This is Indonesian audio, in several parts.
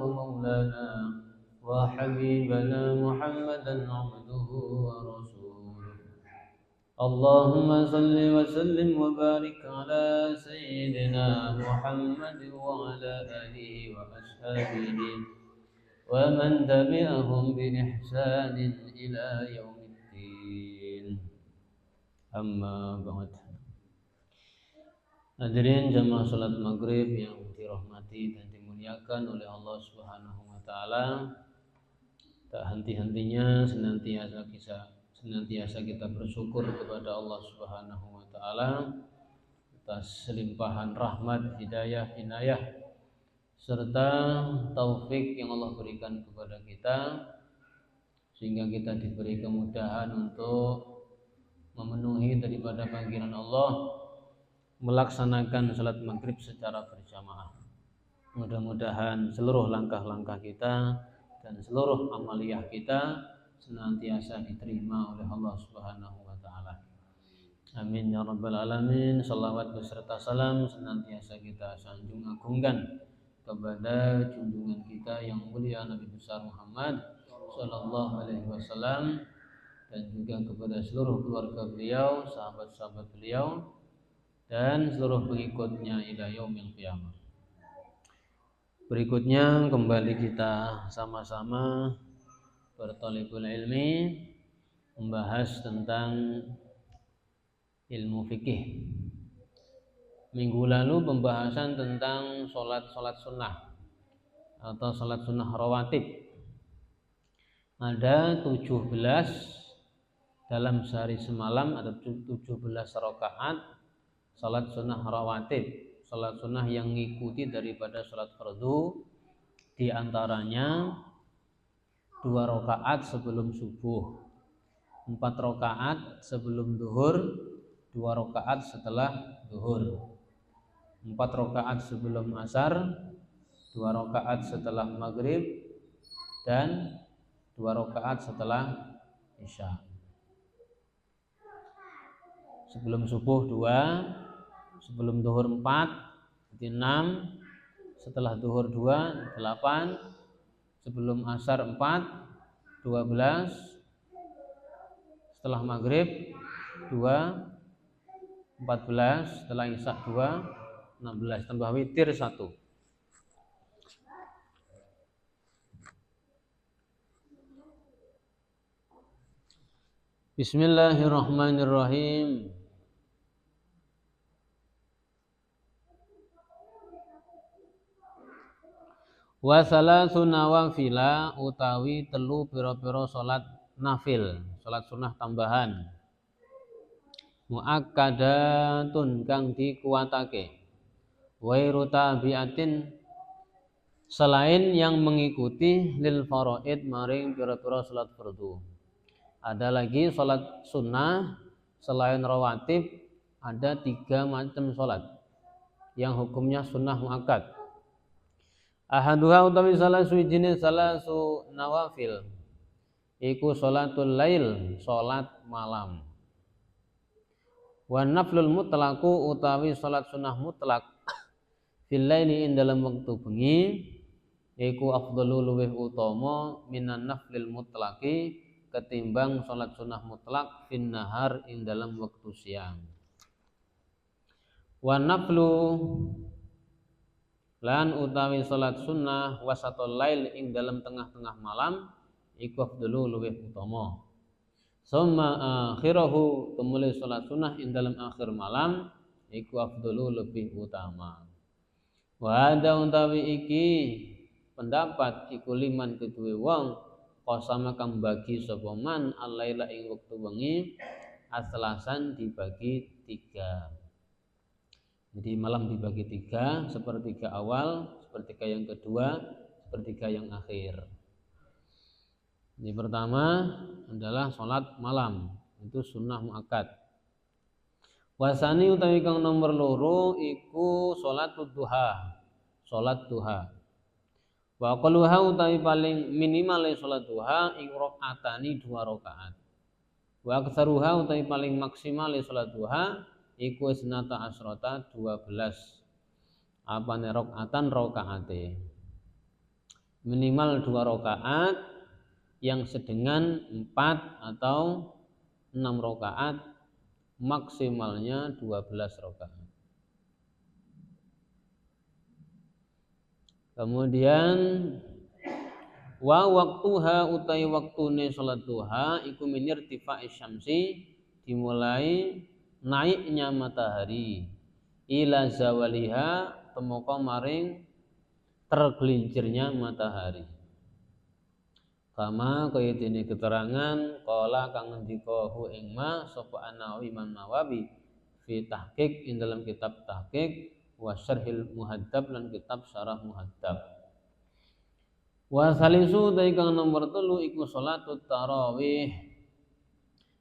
ومولانا وحبيبنا محمدا عبده ورسوله. اللهم صل وسلم وبارك على سيدنا محمد وعلى آله وأصحابه ومن تبعهم بإحسان إلى يوم الدين. Amma ba'd. Hadirin jamaah salat maghrib yang dirahmati dan dimuliakan oleh Allah Subhanahu wa taala. Tak henti-hentinya senantiasa kita bersyukur kepada Allah Subhanahu wa taala atas limpahan rahmat, hidayah, inayah serta taufik yang Allah berikan kepada kita sehingga kita diberi kemudahan untuk memenuhi daripada panggilan Allah melaksanakan salat maghrib secara berjamaah. Mudah-mudahan seluruh langkah-langkah kita dan seluruh amaliyah kita senantiasa diterima oleh Allah Subhanahu wa taala. Amin ya rabbal alamin. Shalawat beserta salam senantiasa kita sanjung agungkan kepada junjungan kita yang mulia Nabi besar Muhammad sallallahu alaihi wasallam dan juga kepada seluruh keluarga beliau, sahabat-sahabat beliau dan seluruh pengikutnya ila yaumil qiyamah. Berikutnya kembali kita sama-sama berthalibul ilmi membahas tentang ilmu fikih. Minggu lalu pembahasan tentang sholat sunnah atau sholat sunnah rawatib. Ada 17 dalam sehari semalam, ada 17 rakaat sholat sunnah rawatib. Salat sunnah yang mengikuti daripada salat fardu, di antaranya 2 rakaat sebelum subuh, 4 rakaat sebelum zuhur, 2 rakaat setelah zuhur, 4 rakaat sebelum asar, 2 rakaat setelah maghrib, dan 2 rakaat setelah isya. Sebelum subuh 2, sebelum zuhur 4, jadi 6, setelah zuhur 2, 8, sebelum asar 4, 12, setelah maghrib 2, 14, setelah isya 2, 16, tambah witir 1. Bismillahirrahmanirrahim. Wa salasu nawafila utawi telu pira-pira salat nafil, salat sunnah tambahan. Muakkadatun kang dikuatake. Wairu tabiatin selain yang mengikuti lil faraid maring pira-pira salat fardu. Ada lagi salat sunnah selain rawatib, ada 3 macam salat yang hukumnya sunnah muakkad. Ahaduha utawi salah suwijine salasu nawafil iku sholatul lail, salat malam. Wa naflul mutlaqu utawi salat sunnah mutlak fil laili ing dalam wektu bengi iku afdalu luweh utama minan naflil mutlaqi ketimbang salat sunnah mutlak fin nahar ing dalam wektu siang. Wa naflu lan utawi salat sunnah wasatul lail ing dalam tengah-tengah malam iku afdalu luwih utama. Summa akhirahu tumuli salat sunnah ing dalam akhir malam iku afdalu lebih utama. Wa ada utawi iki pendapat iku liman keduwe wong qasama kang bagi sapa man al-laila ing wektu wengi aslasan dibagi 3. Jadi malam dibagi 3, sepertiga awal, sepertiga yang kedua, sepertiga yang akhir. Ini pertama adalah sholat malam, itu sunnah muakkad. Wasani utawi kang nomor loro iku sholatud duha, sholat duha. Wa aqalluha utawi paling minimal sholat duha ing rakaatani 2 rakaat. Wa aktsaruha utawi paling maksimal sholat duha iku isnata asrota 12 apane rakaatan rakaate. minimal 2 rakaat, yang sedengan 4 atau 6 rakaat, maksimalnya 12 rakaat. Kemudian wa waktuha utai waktune salat duha iku min irtifa'i syamsi, dimulai naiknya matahari, ila zawaliha temoko maring tergelincirnya matahari. Kama kaya dene keterangan qala kang ngendika hu ing ma sapa An-Nawawi Imam Nawawi fi tahqiq ing dalam kitab tahqiq wa syarhil muhaddab lan kitab syarah muhaddab. Wa salisu dai kang nomor 3 iku salatut tarawih.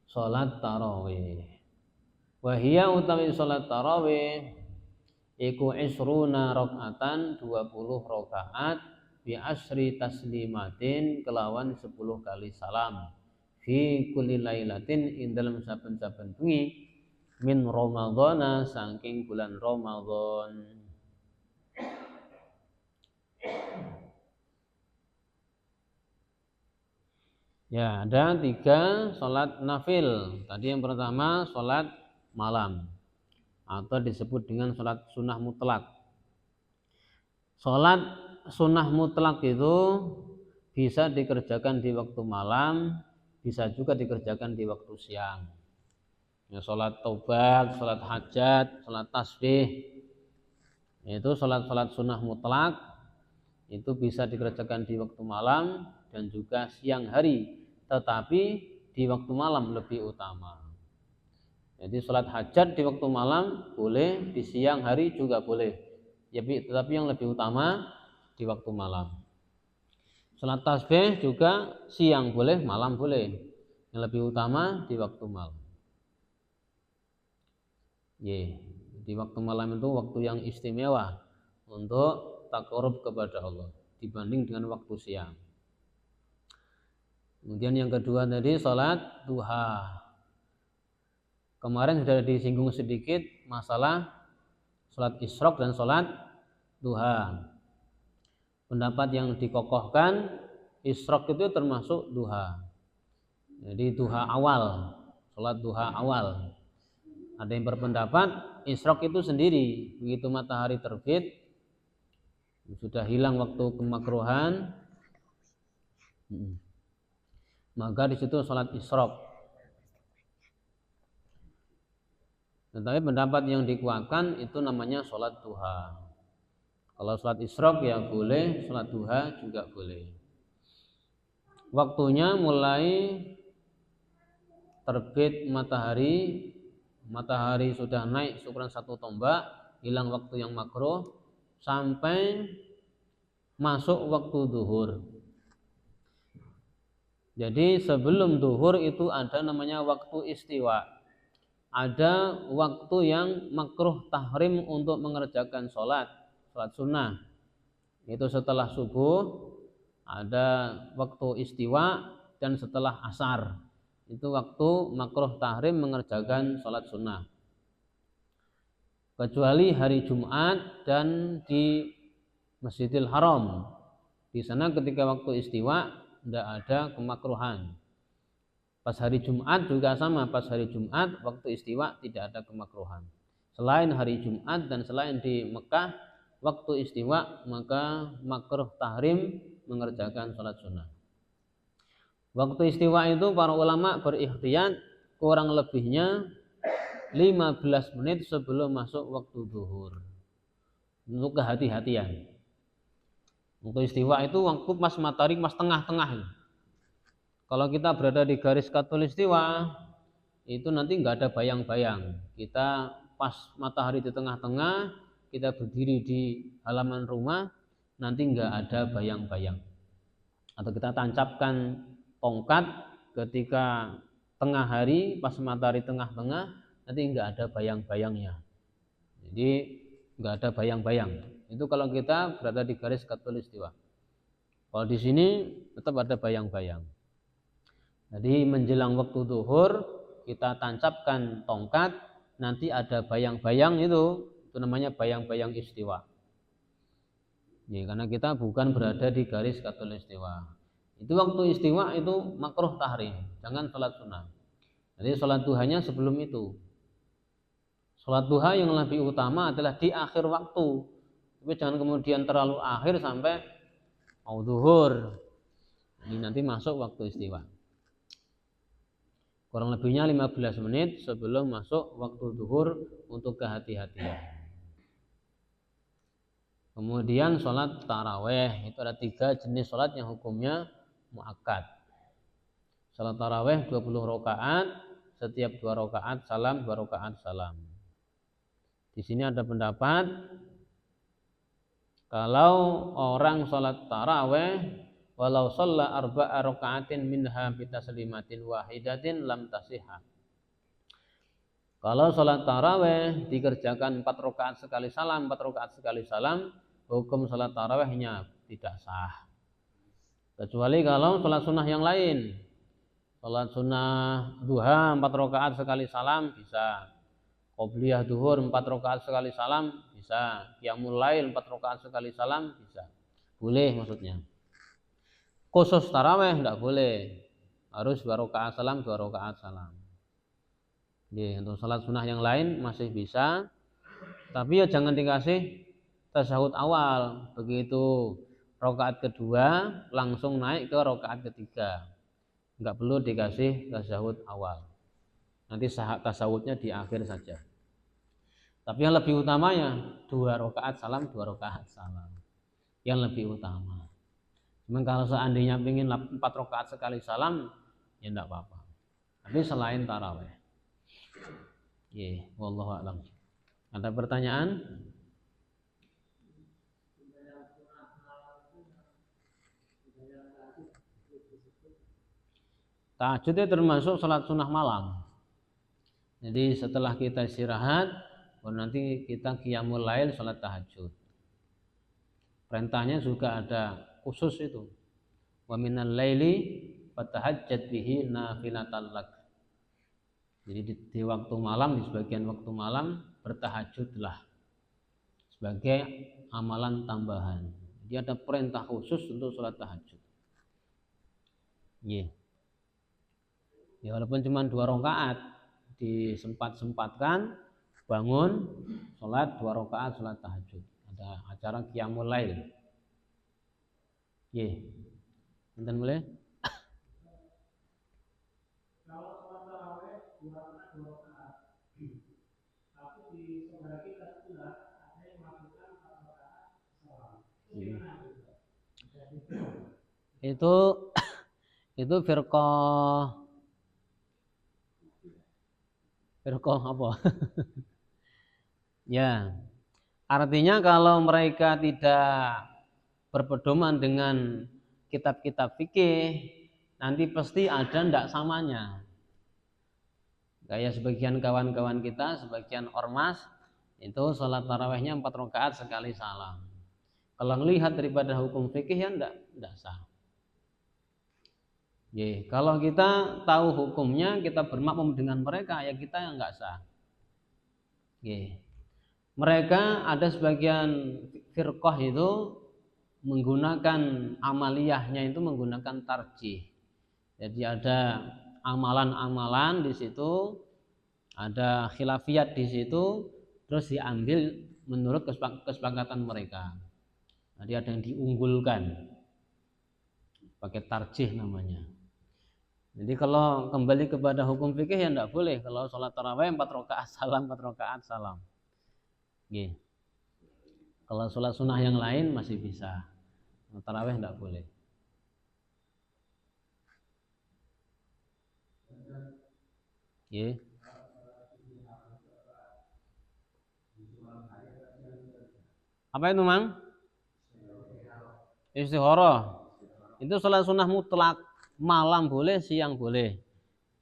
Salat tarawih. Wa hiya utawi salat tarawih iku isruna rakaatan 20 rakaat bi asri taslimatin kelawan 10 kali salam fi kulli lailatin ing dalam saben-saben bengi min Ramadhana saking bulan Ramadan. Ya, ada 3 salat nafil. Tadi yang pertama salat malam atau disebut dengan salat sunnah mutlak. Salat sunnah mutlak itu bisa dikerjakan di waktu malam, bisa juga dikerjakan di waktu siang. Ya, salat taubat, salat hajat, salat tasbih, itu salat-salat sunnah mutlak itu bisa dikerjakan di waktu malam dan juga siang hari, tetapi di waktu malam lebih utama. Jadi salat hajat di waktu malam boleh, di siang hari juga boleh, tetapi yang lebih utama di waktu malam. Salat tasbih juga siang boleh, malam boleh, yang lebih utama di waktu malam. Di waktu malam itu waktu yang istimewa untuk taqarrub kepada Allah dibanding dengan waktu siang. Kemudian yang kedua tadi salat duha. Kemarin sudah disinggung sedikit masalah salat isyraq dan salat duha. Pendapat yang dikokohkan isyraq itu termasuk duha. Jadi duha awal, salat duha awal. Ada yang berpendapat isyraq itu sendiri, begitu matahari terbit sudah hilang waktu kemakruhan, maka di situ salat isyraq. Tetapi pendapat yang dikuatkan itu namanya salat duha. Kalau salat isyraq ya boleh, salat duha juga boleh. Waktunya mulai terbit matahari sudah naik seukuran 1 tombak, hilang waktu yang makruh sampai masuk waktu zuhur. Jadi sebelum zuhur itu ada namanya waktu istiwa. Ada waktu yang makruh tahrim untuk mengerjakan salat sunnah. Itu setelah subuh ada waktu istiwa, dan setelah asar itu waktu makruh tahrim mengerjakan salat sunnah. Kecuali hari Jumat dan di Masjidil Haram. Di sana ketika waktu istiwa tidak ada kemakruhan. Pas hari Jumat juga sama, pas hari Jumat waktu istiwa tidak ada kemakruhan. Selain hari Jumat dan selain di Mekah waktu istiwa, maka makruh tahrim mengerjakan salat sunnah. Waktu istiwa itu para ulama berikhtiyar kurang lebihnya 15 menit sebelum masuk waktu zuhur. Untuk kehati-hatian. Waktu istiwa itu waktu pas matahari pas tengah-tengah. Kalau kita berada di garis khatulistiwa itu nanti nggak ada bayang-bayang. Kita pas matahari di tengah-tengah, kita berdiri di halaman rumah, nanti nggak ada bayang-bayang. Atau kita tancapkan tongkat ketika tengah hari, pas matahari tengah-tengah, nanti nggak ada bayang-bayangnya. Jadi nggak ada bayang-bayang. Itu kalau kita berada di garis khatulistiwa. Kalau di sini tetap ada bayang-bayang. Jadi menjelang waktu zuhur kita tancapkan tongkat, nanti ada bayang-bayang itu namanya bayang-bayang istiwa. Ya, karena kita bukan berada di garis khatulistiwa. Itu waktu istiwa itu makruh tahrim, jangan sholat sunnah. Jadi sholat duhanya sebelum itu. Sholat duha yang lebih utama adalah di akhir waktu. Tapi jangan kemudian terlalu akhir sampai mau zuhur. Ini nanti masuk waktu istiwa. Kurang lebihnya 15 menit sebelum masuk waktu zuhur untuk kehati-hatian. Kemudian sholat taraweh, itu ada 3 jenis sholat yang hukumnya muakkad. Sholat taraweh 20 rakaat, setiap 2 rakaat salam, 2 rakaat salam. Di sini ada pendapat kalau orang sholat taraweh walau shalla arba'a raka'atin minha bitaslimatin wahidatin lam tasihha. Kalau sholat taraweh dikerjakan 4 rakaat sekali salam, 4 rakaat sekali salam, hukum sholat tarawehnya tidak sah. Kecuali kalau sholat sunnah yang lain. Sholat sunnah duha 4 rakaat sekali salam bisa. Qobliyah duhur 4 rakaat sekali salam bisa. Qiyamul lail 4 rakaat sekali salam bisa. Boleh maksudnya. Khusus taraweh tidak boleh. Harus 2 rakaat salam, 2 rakaat salam. Jadi untuk sholat sunnah yang lain masih bisa. Tapi ya jangan dikasih tasyahud awal. Begitu rakaat kedua langsung naik ke rakaat ketiga. Enggak perlu dikasih tasyahud awal. Nanti tasyahudnya di akhir saja. Tapi yang lebih utamanya 2 rakaat salam, 2 rakaat salam. Yang lebih utama. Cuman kalau seandainya ingin 4 rakaat sekali salam, ya enggak apa-apa. Tapi selain tarawih. Wallahu a'lam. Ada pertanyaan? Tahajud itu termasuk sholat sunnah malam. Jadi setelah kita istirahat, baru nanti kita qiyamul lail sholat tahajud. Perintahnya juga ada khusus itu. Wa minal laili fatahajjat bihi nafilatan lak. Jadi di waktu malam, di sebagian waktu malam bertahajudlah sebagai amalan tambahan. Jadi ada perintah khusus untuk sholat tahajud. Ya walaupun cuma 2 rakaat disempat-sempatkan bangun sholat 2 rakaat sholat tahajud. Ada acara qiyamul lail. Enten boleh? Kalau sholat tarawih 2 rakaat. Tapi di sebelah kita sudah ada yang melakukan 4 rakaat salam. Itu firqah apa? Ya, artinya kalau mereka tidak berpedoman dengan kitab-kitab fikih, nanti pasti ada ndak samanya. Kayak sebagian kawan-kawan kita, sebagian ormas itu sholat tarawihnya 4 rakaat sekali salam. Kalau melihat daripada hukum fikih ya ndak sah. Kalau kita tahu hukumnya, kita bermakmum dengan mereka, ya kita yang nggak sah. Mereka ada sebagian firqah itu menggunakan amaliyahnya itu menggunakan tarjih. Jadi ada amalan-amalan di situ, ada khilafiyat di situ, terus diambil menurut kesepakatan mereka. Jadi ada yang diunggulkan, pakai tarjih namanya. Jadi kalau kembali kepada hukum fikih ya tidak boleh. Kalau sholat tarawih 4 rakaat salam, 4 rakaat salam. Kalau sholat sunnah yang lain masih bisa. Tarawih tidak boleh. Apa itu, Mang? Istikharah. Itu sholat sunnah mutlak. Malam boleh, siang boleh.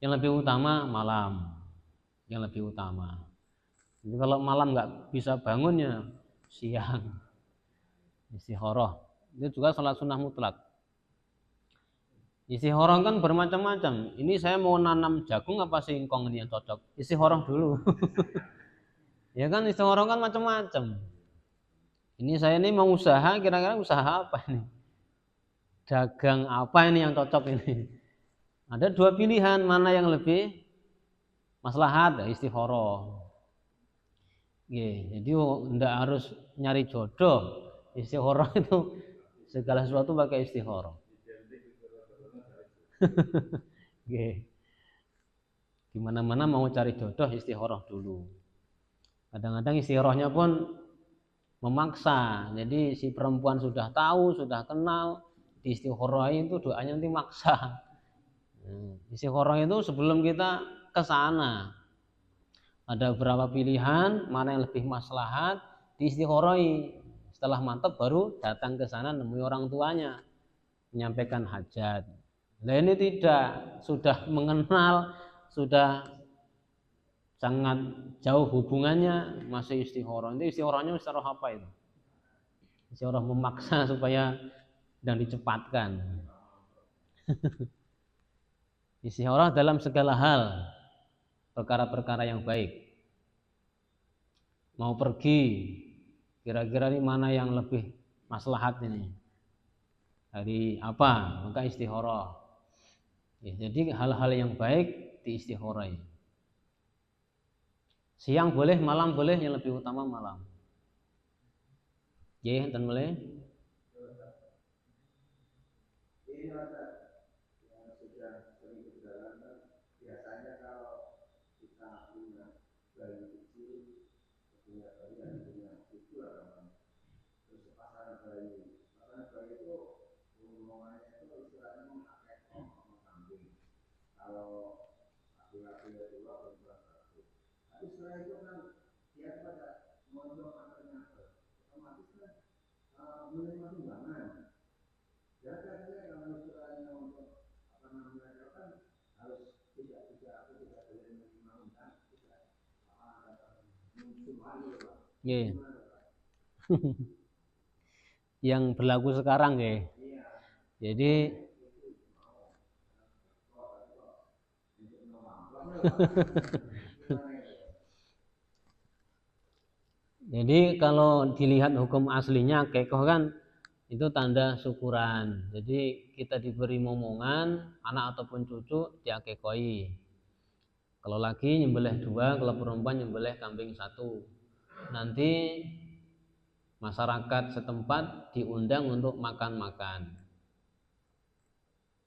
Yang lebih utama malam. Yang lebih utama. Jadi kalau malam nggak bisa bangunnya siang. Istikharah. Itu juga sholat sunnah mutlak. Istikharah kan bermacam-macam. Ini saya mau nanam jagung apa singkong ini yang cocok? Istikharah dulu. Ya kan istikharah kan macam-macam. Ini saya ini mau usaha, kira-kira usaha apa ini? Dagang apa ini yang cocok ini? Ada dua pilihan, mana yang lebih maslahat? Ya, istikharah. Jadi tidak harus nyari jodoh. Istikharah itu segala sesuatu pakai istikharah. Di mana-mana mau cari jodoh istikharah dulu. Kadang-kadang istikharahnya pun memaksa. Jadi si perempuan sudah tahu, sudah kenal, di istikharah itu doanya nanti maksa. Istikharah itu sebelum kita ke sana. Ada beberapa pilihan, mana yang lebih maslahat, di istikharah. Setelah mantap baru datang ke sana nemui orang tuanya, menyampaikan hajat. Nah ini tidak, sudah mengenal, sudah sangat jauh hubungannya, masih istikharah. Itu istikharahnya istikharah apa itu? Istikharah memaksa supaya dan dicepatkan. Istikharah dalam segala hal, perkara-perkara yang baik. Mau pergi, kira-kira ini mana yang lebih maslahat ini? Hari apa? Maka istikharah. Jadi hal-hal yang baik di istikharah. Siang boleh, malam boleh, yang lebih utama malam. Ya, dan boleh. Yeah. Yang berlaku sekarang ya. Jadi jadi kalau dilihat hukum aslinya akikah kan itu tanda syukuran. Jadi kita diberi momongan anak ataupun cucu diakikahi. Kalau laki nyembelih 2, kalau perempuan nyembelih kambing 1. Nanti masyarakat setempat diundang untuk makan-makan.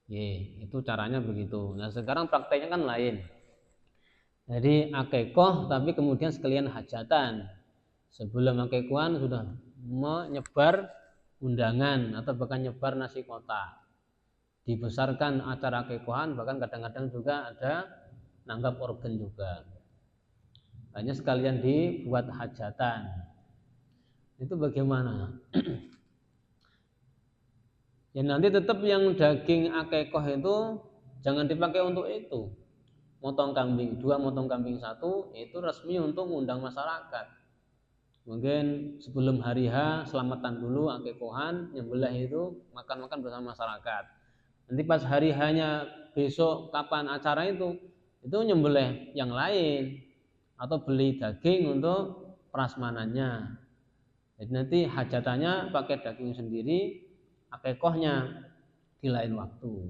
Itu caranya begitu. Nah sekarang prakteknya kan lain. Jadi akikah tapi kemudian sekalian hajatan. Sebelum akikahan sudah menyebar undangan atau bahkan nyebar nasi kotak. Dibesarkan acara akikahan, bahkan kadang-kadang juga ada nanggap organ juga. Hanya sekalian dibuat hajatan. Itu bagaimana? Ya nanti tetap yang daging akikah itu jangan dipakai untuk itu. Motong kambing 2, motong kambing 1 itu resmi untuk mengundang masyarakat. Mungkin sebelum hari H selamatan dulu akikahan, nyembelih itu makan-makan bersama masyarakat. Nanti pas hari H-nya besok kapan acara itu nyembelih yang lain atau beli daging untuk prasmanannya. Jadi nanti hajatannya pakai daging sendiri, akikahnya di lain waktu.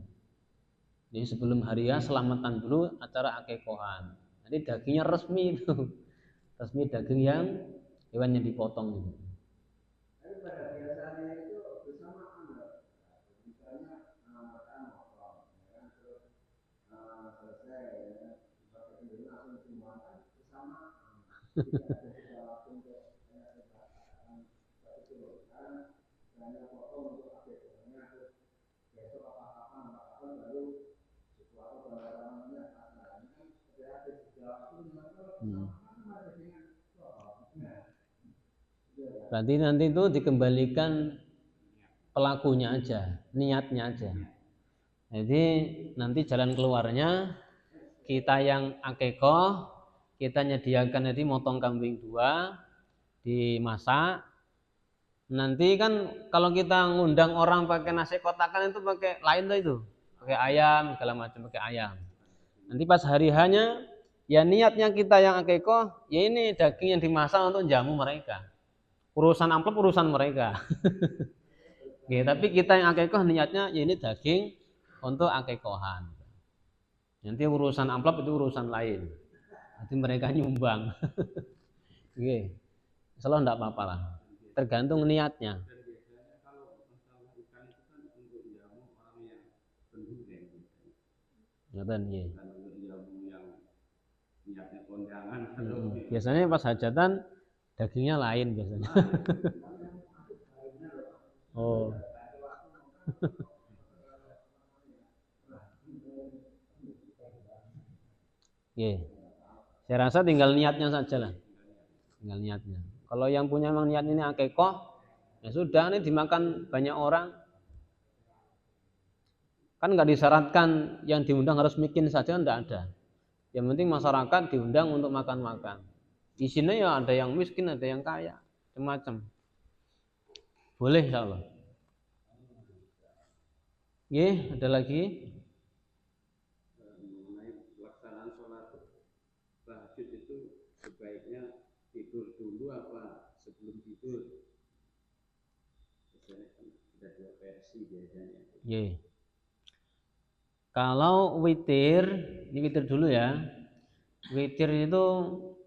Jadi sebelum hari H selamatan dulu acara akikahan. Nanti dagingnya resmi itu, resmi daging yang hewan yang dipotong itu. Berarti nanti itu dikembalikan pelakunya aja, niatnya aja. Jadi nanti jalan keluarnya kita yang akikah, kita nyediakan jadi motong kambing 2 dimasak. Nanti kan kalau kita ngundang orang pakai nasi kotakan itu pakai lain tuh itu, pakai ayam segala macam pakai ayam. Nanti pas hari H-nya ya niatnya kita yang akikah, ya ini daging yang dimasak untuk jamu mereka. Urusan amplop urusan mereka. Oke, tapi kita yang akikoh niatnya ya ini daging untuk akikohan. Nanti urusan amplop itu urusan lain. Nanti mereka nyumbang. Oke. Insyaallah enggak apa-apa lah. Tergantung niatnya. Ngoten nggih. Biasanya pas hajatan dagingnya lain biasanya. Oh. Oke. Saya rasa tinggal niatnya saja lah. Tinggal niatnya. Kalau yang punya memang niat ini akikoh, ya sudah, ini dimakan banyak orang. Kan nggak disyaratkan yang diundang harus miskin saja, enggak ada. Yang penting masyarakat diundang untuk makan-makan. Di sini ya ada yang miskin, ada yang kaya, macam-macam. Boleh insyaallah. Nggih, ada lagi? Mengenai pelaksanaan sholat tahajud itu sebaiknya tidur dulu apa sebelum tidur? Biasanya kan ada dua versi biasanya. Nggih. Kalau witir, ini witir dulu ya. Witir itu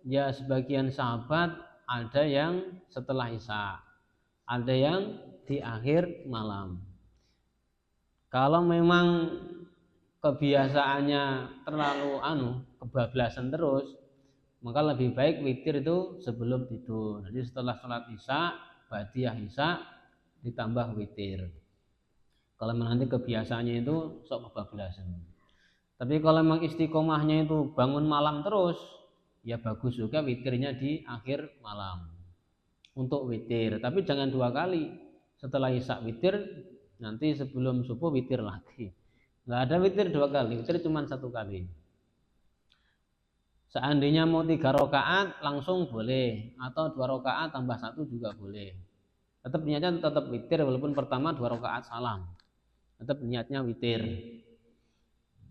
ya sebagian sahabat ada yang setelah Isya, ada yang di akhir malam. Kalau memang kebiasaannya terlalu kebablasan terus, maka lebih baik witir itu sebelum tidur. Jadi setelah sholat Isya, ba'diyah Isya ditambah witir. Kalau nanti kebiasaannya itu sok kebablasan. Tapi kalau memang istiqomahnya itu bangun malam terus, ya bagus juga witirnya di akhir malam. Untuk witir, tapi jangan 2 kali. Setelah Isya witir, nanti sebelum subuh witir lagi. Nggak ada witir 2 kali, witir cuma 1 kali. Seandainya mau 3 rakaat langsung boleh, atau 2 rakaat tambah 1 juga boleh. Tetap niatnya tetap witir walaupun pertama 2 rakaat salam. Tetap niatnya witir.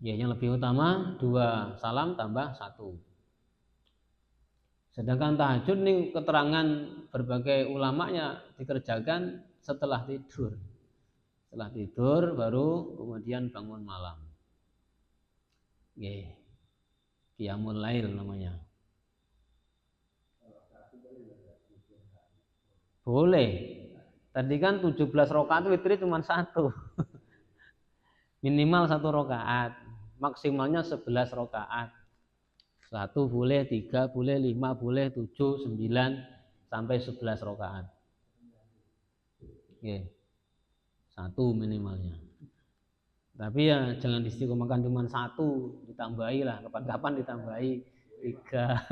Ya, yang lebih utama 2 salam tambah 1. Sedangkan tahajud nih keterangan berbagai ulamanya dikerjakan setelah tidur. Setelah tidur baru kemudian bangun malam. Nggih. Qiyamul lail namanya. Boleh. Tadi kan 17 rakaat witir cuma 1. Minimal 1 rakaat. Maksimalnya 11 rakaat. 1 boleh, 3 boleh, 5 boleh, 7, 9 sampai 11 rakaat. Oke. 1 minimalnya. Tapi ya jangan istiqomahkan cuma 1, ditambahi lah, kapan-kapan ditambahi 3.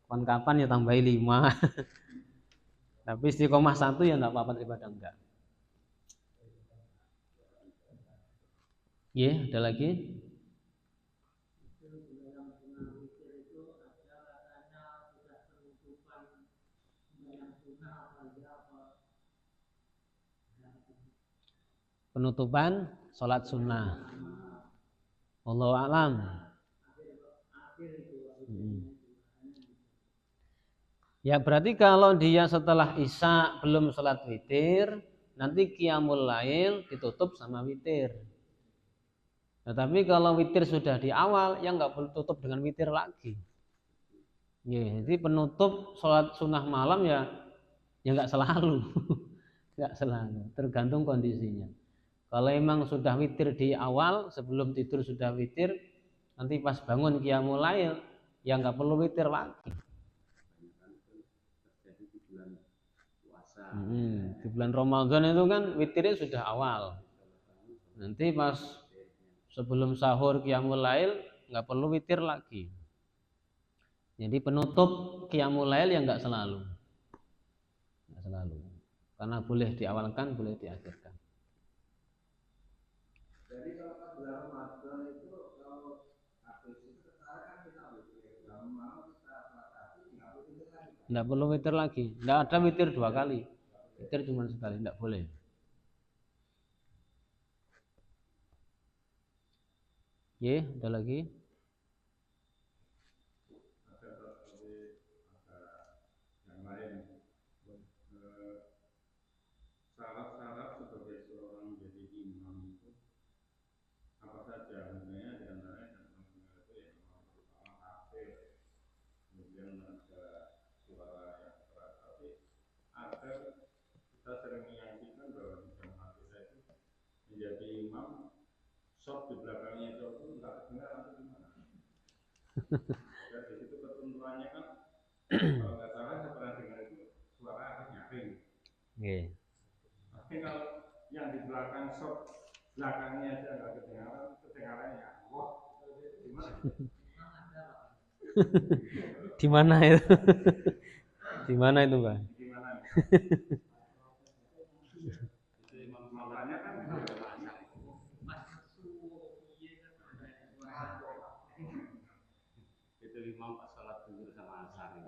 Kapan-kapan ya tambahi 5. Tapi istiqomah 1 ya enggak apa-apa daripada enggak. Iya, ada lagi? Penutupan sholat sunnah. Wallahu a'lam. Ya berarti kalau dia setelah Isya belum sholat witir, nanti qiyamul lail ditutup sama witir. Tetapi kalau witir sudah di awal, ya nggak perlu tutup dengan witir lagi. Ya, jadi penutup sholat sunnah malam ya nggak selalu, nggak selalu, tergantung kondisinya. Kalau emang sudah witir di awal, sebelum tidur sudah witir, nanti pas bangun qiyamul lail, ya nggak perlu witir lagi. Di bulan Ramadan itu kan witirnya sudah awal. Nanti pas sebelum sahur qiyamul lail nggak perlu witir lagi. Jadi penutup qiyamul lail ya nggak selalu, karena boleh diawalkan, boleh diakhirkan. Jadi kalau pas bulan Ramadan itu kalau habis itu kan kita witir, bangun malam kita batasi nggak perlu witir lagi. Nggak perlu witir lagi, nggak ada witir 2 kali. Witir cuma sekali, nggak boleh. Ye, ada lagi? Yang lain Jadi imam shop di belakangnya itu nggak kedengaran atau gimana? Dan di situ ketentuannya kan kalau nggak salah saya pernah dengar itu suara harus nyaring. Nggih. Tapi kalau yang di belakang shop belakangnya aja nggak kedengaran, kedengarannya wah gimana? Di mana itu? Di mana itu, Pak? Gimana? Itu imam makanya kan itu imam pas sholat zuhur sama asar itu.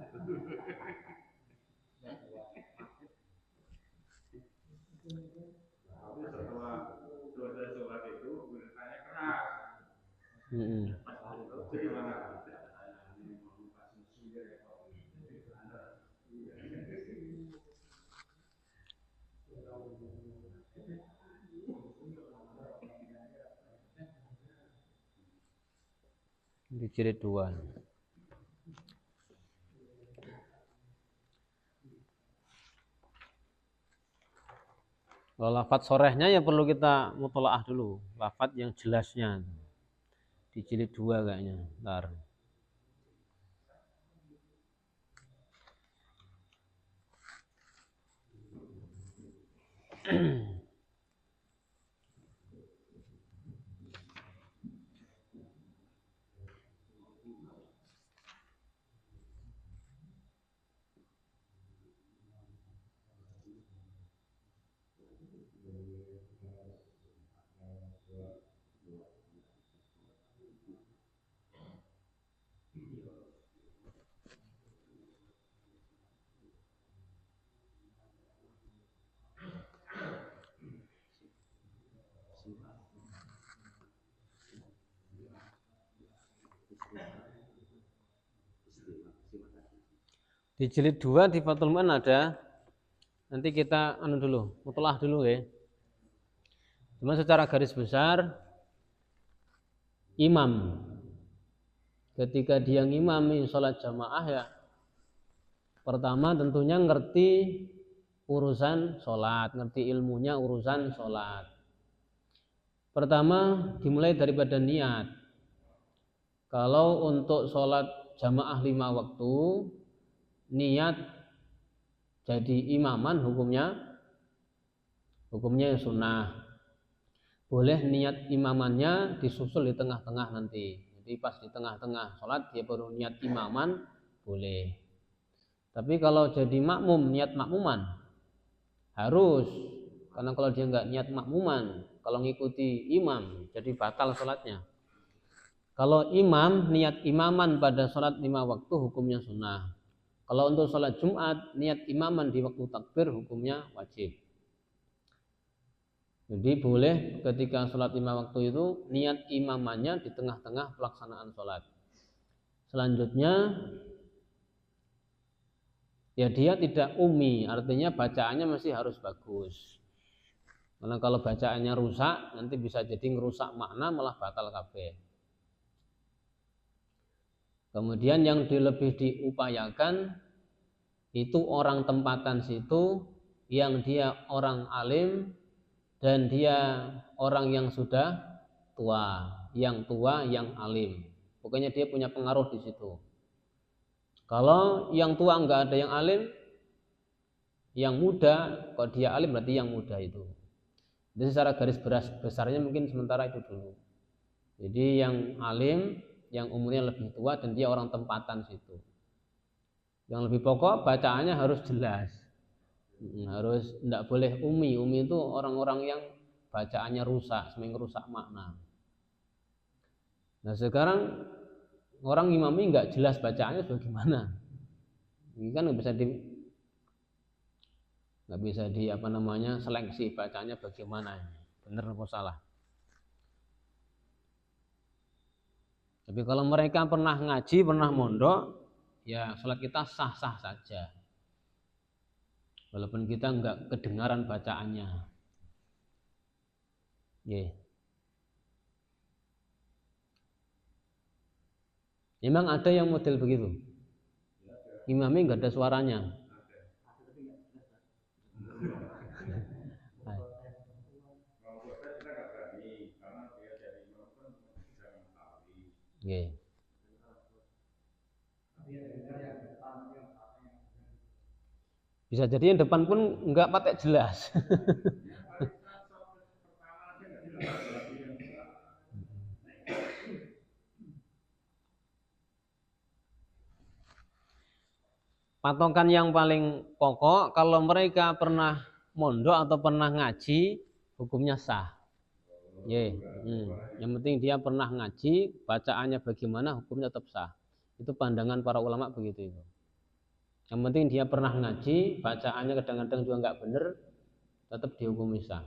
Tapi setelah selesai sholat itu beritanya keras. Jadi mana? Di jilid 2. Kalau lafadz sorehnya ya perlu kita mutolaah dulu, lafadz yang jelasnya di jilid 2 kayaknya. Bentar. Di jilid 2 di Fathul Mu'in ada. Nanti kita dulu, mutolaah dulu ya. Cuma secara garis besar imam ketika dia ngimami sholat jamaah ya pertama tentunya ngerti urusan sholat, ngerti ilmunya urusan sholat. Pertama dimulai daripada niat. Kalau untuk sholat jamaah 5 waktu niat jadi imaman hukumnya sunnah. Boleh niat imamannya disusul di tengah-tengah nanti. Jadi pas di tengah-tengah sholat dia baru niat imaman boleh. Tapi kalau jadi makmum niat makmuman harus, karena kalau dia nggak niat makmuman, kalau ngikuti imam jadi batal sholatnya. Kalau imam niat imaman pada sholat 5 waktu hukumnya sunnah. Kalau untuk sholat Jumat niat imaman di waktu takbir hukumnya wajib. Jadi boleh ketika sholat 5 waktu itu niat imamannya di tengah-tengah pelaksanaan sholat. Selanjutnya ya dia tidak umi, artinya bacaannya masih harus bagus. Karena kalau bacaannya rusak nanti bisa jadi ngerusak makna malah batal kabeh. Kemudian yang lebih diupayakan itu orang tempatan situ yang dia orang alim dan dia orang yang sudah tua, yang alim. Pokoknya dia punya pengaruh di situ. Kalau yang tua enggak ada yang alim, yang muda, kalau dia alim berarti yang muda itu. Jadi secara garis besarnya mungkin sementara itu dulu. Jadi yang alim, yang umurnya lebih tua dan dia orang tempatan situ. Yang lebih pokok bacaannya harus jelas. Harus tidak boleh umi itu orang-orang yang bacaannya rusak, sering rusak makna. Nah sekarang orang imami nggak jelas bacaannya bagaimana, ini kan nggak bisa di seleksi bacaannya bagaimana, benar atau salah. Tapi kalau mereka pernah ngaji, pernah mondok, ya sholat kita sah-sah saja. Walaupun kita enggak kedengaran bacaannya. Yeah. Memang ada yang model begitu. Imamnya enggak ada suaranya. Nggih. Bisa jadi yang depan pun enggak pakai jelas. Patokan yang paling pokok kalau mereka pernah mondok atau pernah ngaji, hukumnya sah. Yang penting dia pernah ngaji, bacaannya bagaimana, hukumnya tetap sah. Itu pandangan para ulama begitu itu. Yang penting dia pernah ngaji, bacaannya kadang-kadang juga nggak benar, tetap dihukumi sah.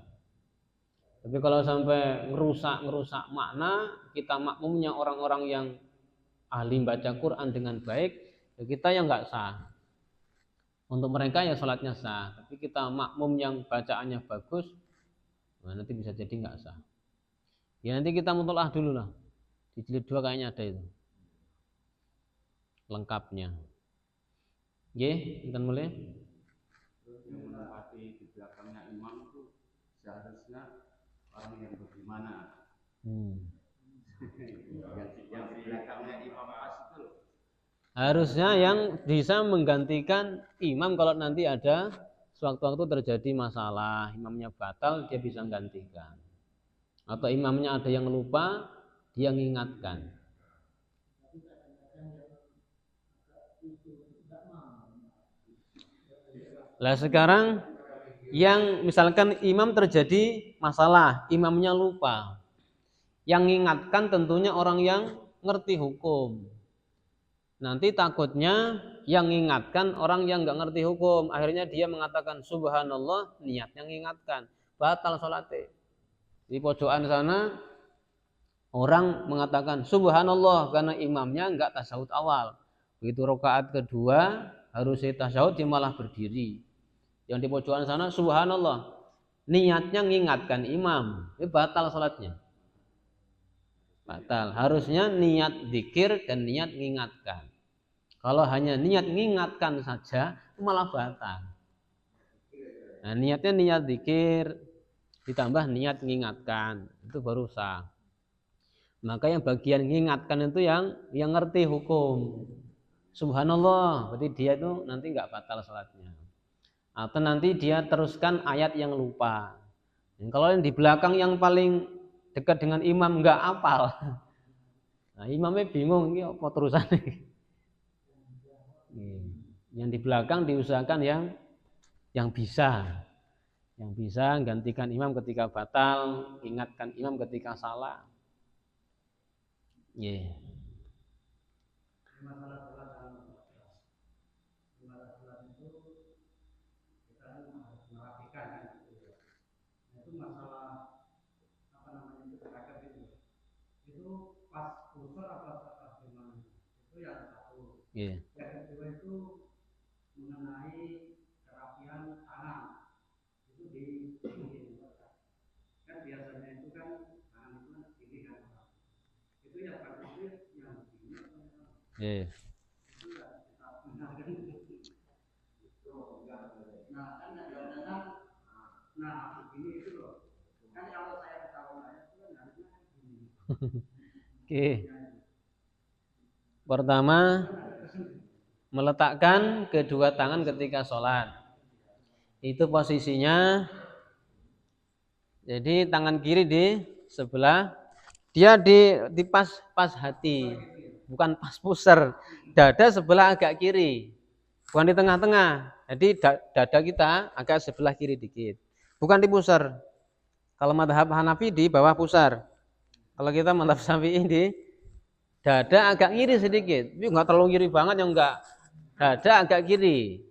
Tapi kalau sampai ngerusak makna, kita makmumnya orang-orang yang ahli baca Quran dengan baik, ya kita yang nggak sah. Untuk mereka ya sholatnya sah, tapi kita makmum yang bacaannya bagus, nah nanti bisa jadi nggak sah. Ya nanti kita mutolaah dulu lah. Di jilid 2 kayaknya ada itu lengkapnya. Nggih, kita mulai. Yang menempati di belakangnya imam itu seharusnya orang yang bagaimana? Yang di belakangnya imam pas itu harusnya yang bisa menggantikan imam kalau nanti ada sewaktu-waktu terjadi masalah, imamnya batal, dia bisa menggantikan. Atau imamnya ada yang lupa, dia mengingatkan. Lah sekarang yang misalkan imam terjadi masalah, imamnya lupa. Yang mengingatkan tentunya orang yang ngerti hukum. Nanti takutnya yang mengingatkan orang yang nggak ngerti hukum. Akhirnya dia mengatakan subhanallah, niatnya mengingatkan, batal sholatnya. Di pojokan sana orang mengatakan subhanallah karena imamnya nggak tasyahud awal. Begitu rakaat kedua harusnya tasyahud, dia malah berdiri. Yang di pojokan sana subhanallah, niatnya mengingatkan imam, ini batal sholatnya. Batal. Harusnya niat zikir dan niat mengingatkan. Kalau hanya niat mengingatkan saja, malah batal. Nah, niatnya niat zikir ditambah niat mengingatkan, itu baru sah. Maka yang bagian mengingatkan itu yang ngerti hukum. Subhanallah, berarti dia itu nanti nggak batal salatnya. Atau nanti dia teruskan ayat yang lupa. Dan kalau yang di belakang yang paling dekat dengan imam nggak hafal, nah imamnya bingung ini apa terusannya. Yang di belakang diusahakan yang bisa gantikan imam ketika batal, ingatkan imam ketika salah. Masalah salat itu kita harus merapikan gitu. Itu masalah apa namanya itu terakhir itu pas pusar apa pas gimana? Itu yang satu. Yang kedua itu mengenai kerapian tangan itu di kan biasanya itu kan tangan itu tinggi kan itu yang bagus yang tinggi nah begini itu loh kan kalau saya ketahuan itu kan harusnya Oke. Pertama, meletakkan kedua tangan ketika sholat. Itu posisinya, jadi tangan kiri di sebelah, dia di pas hati, bukan pas pusar. Dada sebelah agak kiri, bukan di tengah-tengah. Jadi dada kita agak sebelah kiri dikit, bukan di pusar. Kalau mazhab Hanafi di bawah pusar. Kalau kita mazhab Syafi'i di dada agak kiri sedikit, tapi nggak terlalu kiri banget, yang enggak. Dada agak kiri.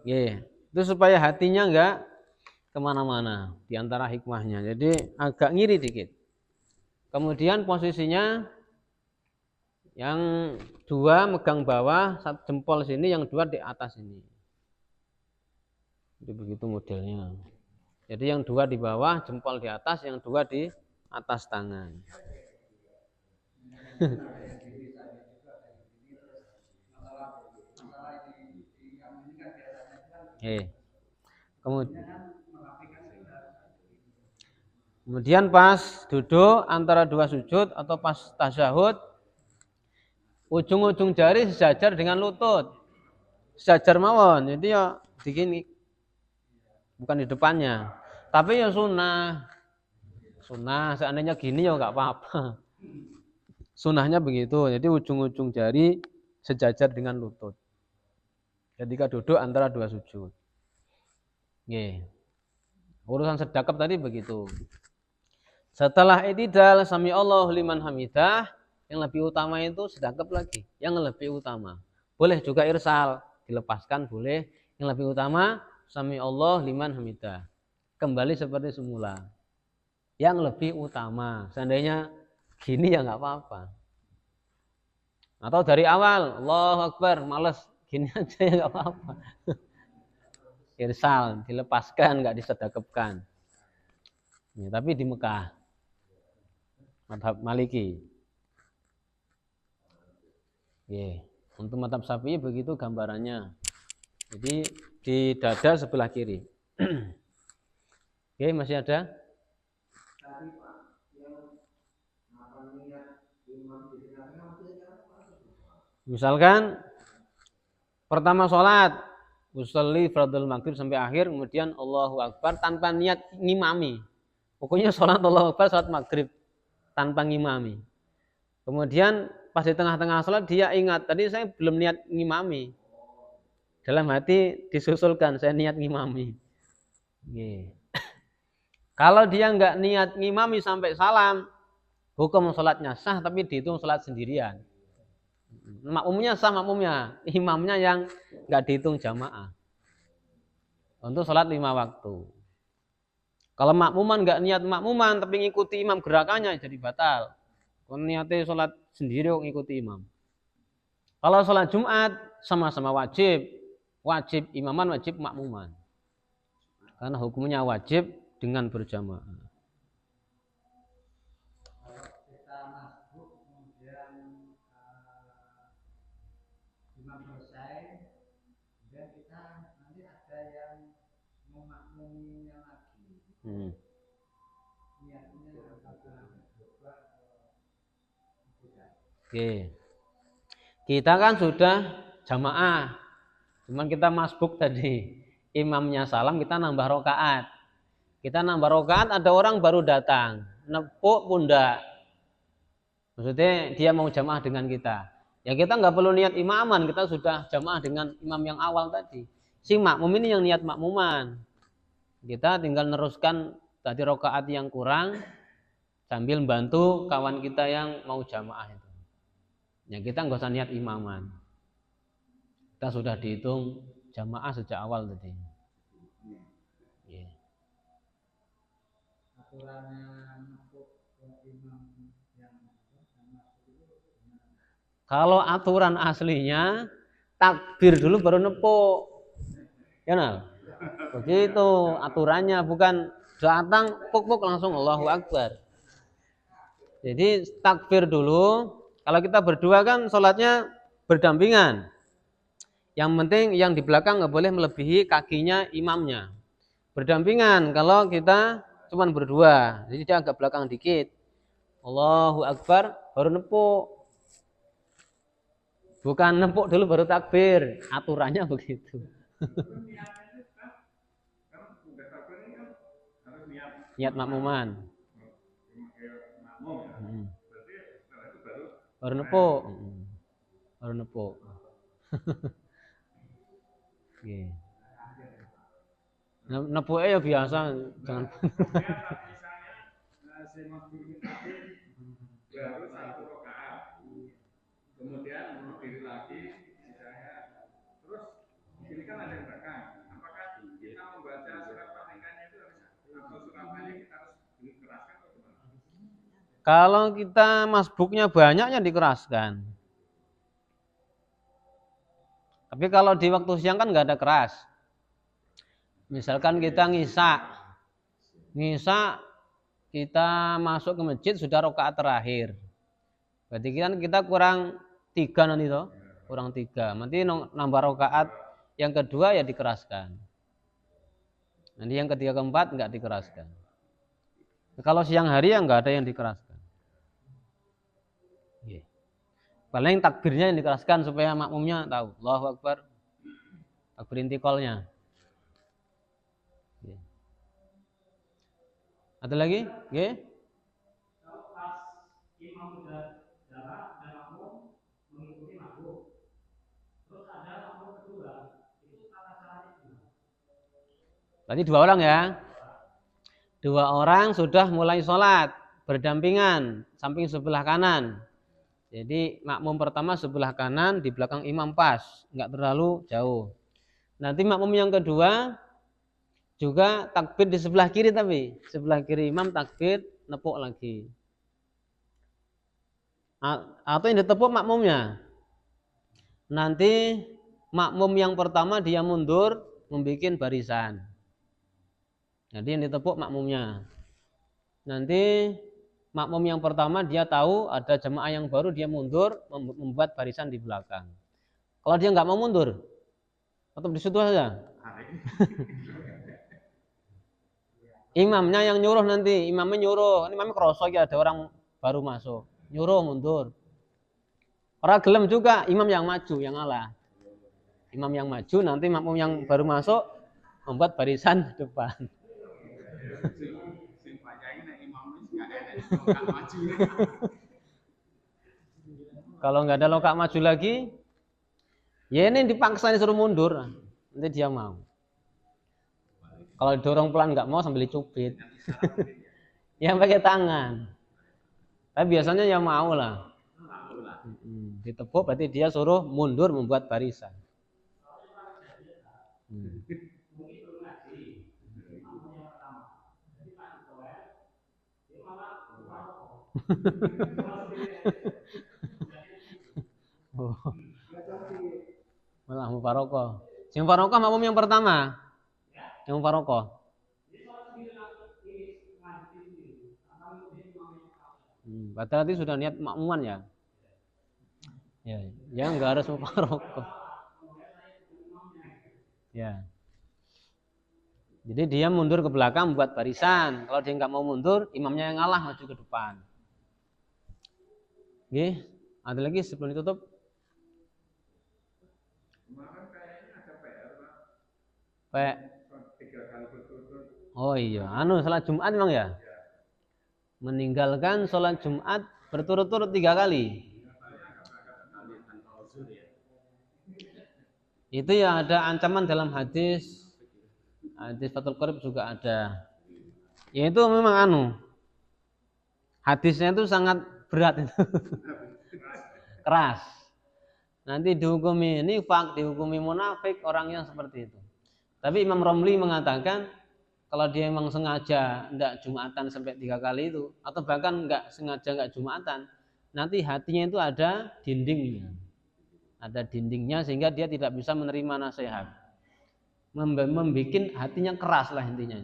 Itu supaya hatinya enggak kemana-mana di antara hikmahnya. Jadi agak ngiri dikit. Kemudian posisinya yang dua megang bawah, satu jempol sini, yang dua di atas ini. Jadi begitu modelnya. Jadi yang dua di bawah, jempol di atas, yang dua di atas tangan. Kemudian Kemudian pas duduk antara dua sujud atau pas tasyahud, ujung-ujung jari sejajar dengan lutut. Sejajar mawon, jadi ya begini. Bukan di depannya. Tapi ya sunnah. Sunnah, seandainya gini ya nggak apa-apa. Sunnahnya begitu, jadi ujung-ujung jari sejajar dengan lutut. Ketika duduk antara dua sujud. Nggih. Urusan sedekap tadi begitu. Setelah i'tidal sami Allahu liman hamidah, yang lebih utama itu sedekap lagi, yang lebih utama. Boleh juga irsal, dilepaskan boleh. Yang lebih utama sami Allah liman hamidah. Kembali seperti semula. Yang lebih utama. Seandainya gini ya nggak apa-apa. Atau dari awal Allahu Akbar, males gini aja ya nggak apa-apa. Irsal, dilepaskan, nggak disedekapkan. Ya, tapi di Mekah, mazhab Maliki. Ya, untuk mazhab Syafi'i begitu gambarannya. Jadi di dada sebelah kiri. Oke, masih ada? Misalkan pertama sholat, usolli fardul maghrib sampai akhir, kemudian Allahu Akbar tanpa niat ngimami. Pokoknya sholat Allahu Akbar, sholat maghrib tanpa ngimami. Kemudian pas di tengah-tengah sholat dia ingat, tadi saya belum niat ngimami. Dalam hati disusulkan, saya niat ngimami. Kalau dia nggak niat ngimami sampai salam, hukum sholatnya sah tapi dihitung sholat sendirian. Makmumnya sah makmumnya, imamnya yang nggak dihitung jamaah. Untuk sholat 5 waktu. Kalau makmuman nggak niat makmuman tapi ngikuti imam gerakannya jadi batal. Kalau niatnya sholat sendiri ngikuti imam. Kalau sholat Jumat sama-sama wajib imaman, wajib makmuman. Karena hukumnya wajib dengan berjamaah. Kalau kita masuk kemudian imam selesai, kemudian kita nanti ada yang memakmuminya lagi. Niatnya apakah berubah atau tidak? Oke. Kita kan sudah jamaah. Cuman kita masbuk tadi. Imamnya salam, kita nambah rokaat. Kita nambah rokaat, ada orang baru datang, nepuk pundak. Maksudnya dia mau jamaah dengan kita. Ya kita nggak perlu niat imaman, kita sudah jamaah dengan imam yang awal tadi. Si makmum ini yang niat makmuman. Kita tinggal neruskan tadi rokaat yang kurang, sambil bantu kawan kita yang mau jamaah itu. Ya kita nggak usah niat imaman. Kita sudah dihitung jamaah sejak awal tadi. Kalau aturan aslinya takbir dulu baru nepuk. Ya nah. Begitu aturannya, bukan datang puk-puk langsung Allahu Akbar. Jadi takbir dulu. Kalau kita berdua kan sholatnya berdampingan. Yang penting yang di belakang nggak boleh melebihi kakinya imamnya. Berdampingan kalau kita cuma berdua. Jadi dia agak belakang dikit. Allahu Akbar baru nepuk. Bukan nempuk dulu baru takbir. Aturannya begitu. Niat makmuman. Baru nepuk. Baru nepuk. Nepuknya ya biasa. Jangan. Kemudian berdiri lagi, misalnya, terus ini kan ada yang belakang. Apakah kita membaca surat Fatihahnya itu atau suratnya kita harus dikeraskan atau gimana? Kalau kita masbuknya banyaknya dikeraskan. Tapi kalau di waktu siang kan nggak ada keras. Misalkan kita ngisa kita masuk ke masjid sudah rakaat terakhir. Berarti kan kita kurang 3 nanti toh, kurang 3. Nanti nambah rakaat yang kedua ya dikeraskan. Nanti yang ketiga keempat enggak dikeraskan. Kalau siang hari ya nggak ada yang dikeraskan. Paling takbirnya yang dikeraskan supaya makmumnya tahu. Allahu Akbar. Takbir intiqalnya. Ada lagi? Kalau pas imam sudah jalan dan makmum mengikuti makmum, terus ada makmum kedua, itu tata caranya gimana? Berarti 2 orang ya. 2 orang sudah mulai sholat berdampingan samping sebelah kanan. Jadi makmum pertama sebelah kanan di belakang imam pas, nggak terlalu jauh. Nanti makmum yang kedua juga takbir di sebelah kiri, tapi sebelah kiri imam takbir nepuk lagi. Atau yang ditepuk makmumnya. Nanti makmum yang pertama dia mundur membuat barisan. Jadi yang ditepuk makmumnya. Nanti makmum yang pertama dia tahu ada jemaah yang baru, dia mundur membuat barisan di belakang. Kalau dia nggak mau mundur, tetap di situ saja. Imamnya yang nyuruh nanti, imamnya nyuruh, ini imamnya kerosok ya ada orang baru masuk, nyuruh mundur. Orang gelem juga, imam yang maju, yang ngalah. Imam yang maju, nanti makmum yang baru masuk membuat barisan di depan. Kalau nggak ada lokak maju lagi, ya ini dipaksa disuruh mundur, nanti dia mau. Kalau didorong pelan nggak mau sambil dicubit, yang pakai tangan. Tapi biasanya ya mau lah. Ditepuk berarti dia suruh mundur membuat barisan. Malah mufarokoh. Yang mufarokoh makmum yang pertama. Yang mufarokoh. Padahal nanti sudah niat makmuman ya. Ya nggak harus mufarokoh. Ya. Jadi dia mundur ke belakang buat barisan. Kalau dia nggak mau mundur, imamnya yang ngalah maju ke depan. Oke, ada lagi sebelum ditutup? Kemarin kayaknya ada PR, Pak. Pak. 3 kali berturut-turut. Oh iya, salat Jumat memang ya? Meninggalkan sholat Jumat berturut-turut 3 kali. Itu ya ada ancaman dalam hadis Fathul Qorib juga ada. Yaitu memang hadisnya itu sangat berat itu. Keras. Nanti dihukumi nifaq, dihukumi munafik orang yang seperti itu. Tapi Imam Romli mengatakan kalau dia memang sengaja enggak Jumatan sampai 3 kali itu, atau bahkan enggak sengaja enggak Jumatan, nanti hatinya itu ada dindingnya. Ada dindingnya sehingga dia tidak bisa menerima nasihat. Membikin hatinya keras lah intinya.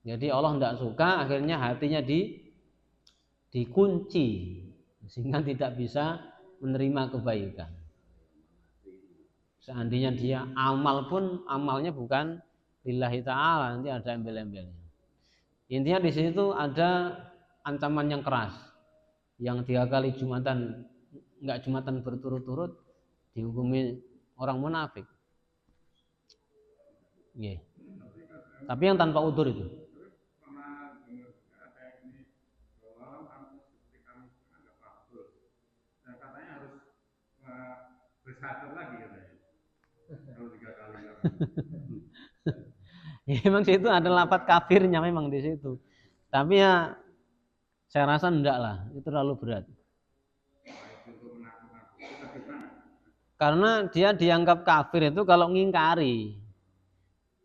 Jadi Allah enggak suka, akhirnya hatinya dikunci sehingga tidak bisa menerima kebaikan. Seandainya dia amal pun amalnya bukan lillahi ta'ala, nanti ada embel-embelnya. Intinya di situ ada ancaman yang keras. Yang 3 kali Jumatan enggak Jumatan berturut-turut dihukumi orang munafik. Yeah. Tapi yang tanpa udzur itu. Pernah dengar ada ini bahwa kamu seperti kamu agak bagus. Dan katanya harus bersadar lagi katanya. Kalau 3 kali enggak. Ya, memang situ ada lafaz kafirnya memang di situ. Tapi ya saya rasa enggak lah, itu terlalu berat. Karena dia dianggap kafir itu kalau ngingkari.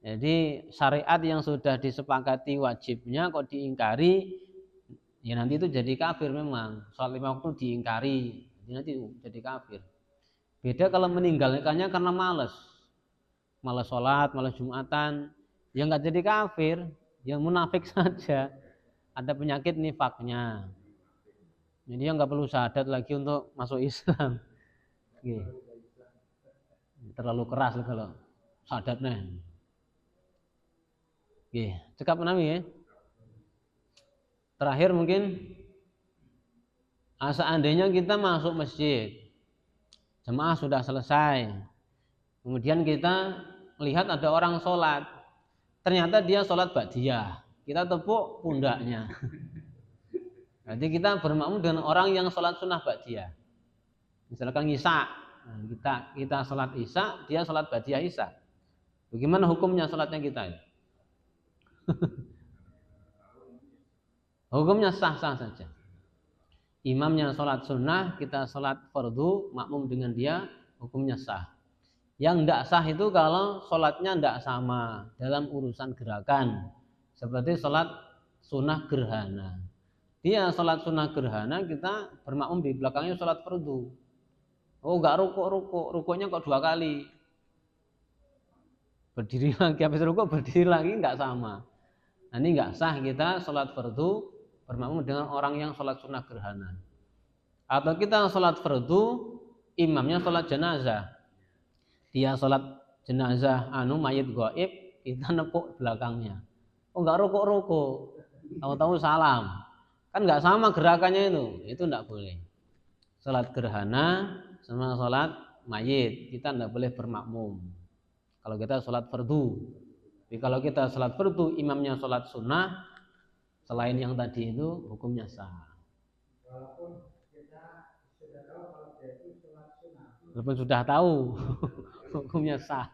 Jadi syariat yang sudah disepakati wajibnya kok diingkari, ya nanti itu jadi kafir memang. Sholat 5 waktu diingkari, nanti jadi kafir. Beda kalau meninggalkannya karena malas sholat, malas Jumatan, ya nggak jadi kafir, ya munafik saja. Ada penyakit nifaknya. Jadi ya nggak perlu syahadat lagi untuk masuk Islam. Oke. Terlalu keras kalau syahadatnya. Oke, cekap nami ya. Terakhir mungkin seandainya kita masuk masjid, jemaah sudah selesai, kemudian kita lihat ada orang sholat, ternyata dia sholat ba'diyah, kita tepuk pundaknya. Jadi kita bermakmum dengan orang yang sholat sunnah ba'diyah. Misalkan isya, kita sholat isya, dia sholat ba'diyah isya. Bagaimana hukumnya sholatnya kita? Hukumnya sah-sah saja. Imamnya sholat sunnah, kita sholat fardu, makmum dengan dia, hukumnya sah. Yang tidak sah itu kalau sholatnya tidak sama dalam urusan gerakan, seperti sholat sunnah gerhana. Dia sholat sunnah gerhana, kita bermakmum di belakangnya sholat fardu. Oh, enggak rukuk, rukuknya kok 2 kali. Berdiri lagi, habis rukuk berdiri lagi, enggak sama. Nah, ini enggak sah kita sholat fardu bermakmum dengan orang yang sholat sunnah gerhana. Atau kita sholat fardu, imamnya sholat jenazah. Dia sholat jenazah mayit gaib, kita nepuk belakangnya. Oh, enggak rukuk, tahu-tahu salam. Kan enggak sama gerakannya itu enggak boleh. Sholat gerhana sama sholat mayit, kita enggak boleh bermakmum. Kalau kita sholat fardu. Tapi kalau kita sholat fardu, imamnya sholat sunnah, selain yang tadi itu hukumnya sah. Walaupun kita sudah tahu kalau dia itu sholat sunnah. Walaupun sudah tahu, hukumnya sah.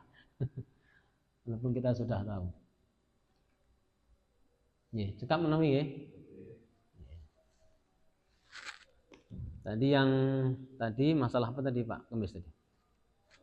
Walaupun kita sudah tahu. Ya, cekap menami ya. Tadi masalah apa tadi Pak Kemis tadi?